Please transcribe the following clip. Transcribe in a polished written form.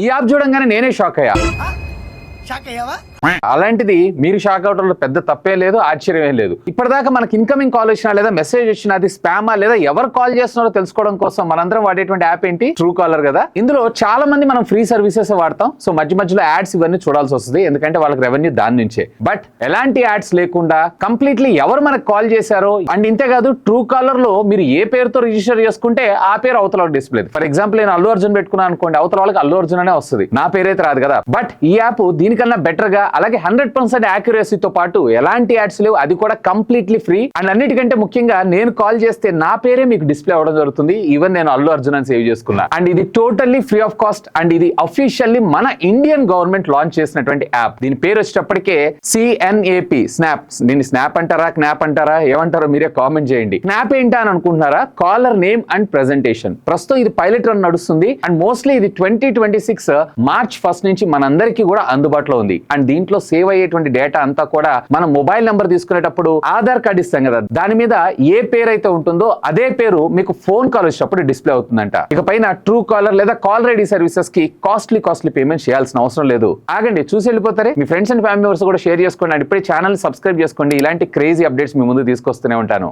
ఈ యాప్ చూడంగానే నేనే షాక్ అయ్యా. అలాంటిది మీరు షాక్ అవడంలో పెద్ద తప్పే లేదు, ఆశ్చర్యమే లేదు. ఇప్పటిదాకా మనకి ఇన్కమింగ్ కాల్ వచ్చినా లేదా మెసేజ్ వచ్చినా అది స్పామా లేదా ఎవరు కాల్ చేస్తున్నారో తెలుసుకోవడం కోసం మనందరం వాడేటువంటి యాప్ ఏంటి? ట్రూ కాలర్ కదా. ఇందులో చాలా మంది మనం ఫ్రీ సర్వీసెస్ వాడతాం. సో మధ్య మధ్యలో యాడ్స్ ఇవన్నీ చూడాల్సి వస్తుంది, ఎందుకంటే వాళ్ళకి రెవెన్యూ దాని నుంచే. బట్ ఎలాంటి యాడ్స్ లేకుండా కంప్లీట్లీ ఎవరు మనకు కాల్ చేశారో అండ్ ఇంతేకాదు ట్రూ కాలర్ లో మీరు ఏ పేరుతో రిజిస్టర్ చేసుకుంటే ఆ పేరు అవతల డిస్ప్లే. ఫర్ ఎగ్జాంపుల్ నేను అల్లు అర్జున్ పెట్టుకున్నాను అనుకోండి, అవతల వాళ్ళకి అల్లు అర్జున్ అనే వస్తుంది, నా పేరైతే రాదు కదా. బట్ ఈ యాప్ దీనికన్నా బెటర్ గా అలాగే 100% యాక్యురసీతో పాటు ఎలాంటి యాడ్స్ లేవు, అది కూడా కంప్లీట్లీ ఫ్రీ. అండ్ అన్నిటికంటే ముఖ్యంగా నేను కాల్ చేస్తే నా పేరే మీకు డిస్ప్లే అవ్వడం జరుగుతుంది, ఈవెన్ నేను అల్లు అర్జున్ అని సేవ్ చేసుకున్నా. అండ్ ఇది totally free of cost and ఇది అఫీషియల్లీ మన ఇండియన్ గవర్నమెంట్ లాంచ్ చేసినటువంటి యాప్. దీని పేరు వచ్చేటప్పటికే CNAP, స్నాప్. దీన్ని స్నాప్ అంటారా, క్నాప్ అంటారా, ఏమంటారో మీరే కామెంట్ చేయండి. స్నాప్ ఏంటా అని అనుకుంటున్నారా? Caller name and presentation. ప్రస్తుతం ఇది పైలట్ రన్ నడుస్తుంది అండ్ మోస్ట్లీ ఇది 2026 మార్చ్ 1 నుంచి మనందరికీ కూడా అందుబాటులో ఉంది. అండ్ దీంట్లో సేవ్ అయ్యేటువంటి డేటా అంతా కూడా మనం మొబైల్ నెంబర్ తీసుకునేటప్పుడు ఆధార్ కార్డు ఇస్తాం కదా, దాని మీద ఏ పేరు అయితే ఉంటుందో అదే పేరు మీకు ఫోన్ కాల్ వచ్చినప్పుడు డిస్ప్లే అవుతుందంట. ఇక పైన ట్రూ కాలర్ లేదా కాల్ రెడీ సర్వీసెస్ కి కాస్ట్లీ పేమెంట్ చేయాల్సిన అవసరం లేదు. ఆగండి, చూసి వెళ్ళిపోతారే. మీ ఫ్రెండ్స్ అండ్ ఫ్యామిలీ మెంబర్స్ కూడా షేర్ చేసుకోండి అండ్ ఇప్పుడే ఛానల్ సబ్స్క్రైబ్ చేసుకోండి. ఇలాంటి క్రేజీ అప్డేట్స్ మీ ముందు తీసుకొస్తూనే ఉంటాను.